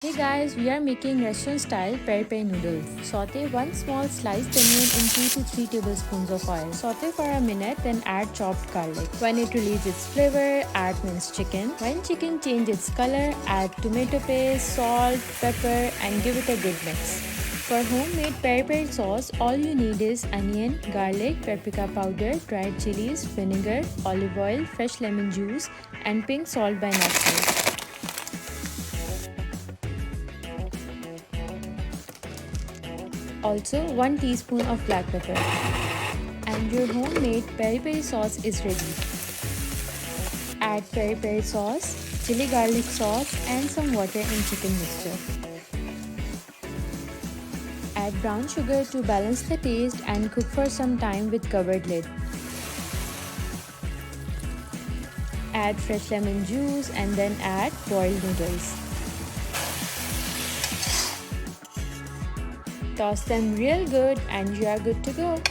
Hey guys, we are making restaurant style peri peri noodles. Saute one small sliced onion in 2 to 3 tablespoons of oil. Saute for a minute, then add chopped garlic. When it releases its flavor, add minced chicken. When chicken changes its color, add tomato paste, salt, pepper, and give it a good mix. For homemade peri peri sauce, all you need is onion, garlic, paprika powder, dried chilies, vinegar, olive oil, fresh lemon juice, and pink salt by nutmeg. Also 1 teaspoon of black pepper. And your homemade peri peri sauce is ready. Add peri peri sauce, chili garlic sauce and some water in chicken mixture. Add brown sugar to balance the taste and cook for some time with covered lid. Add fresh lemon juice and then add boiled noodles. Toss them real good and you are good to go.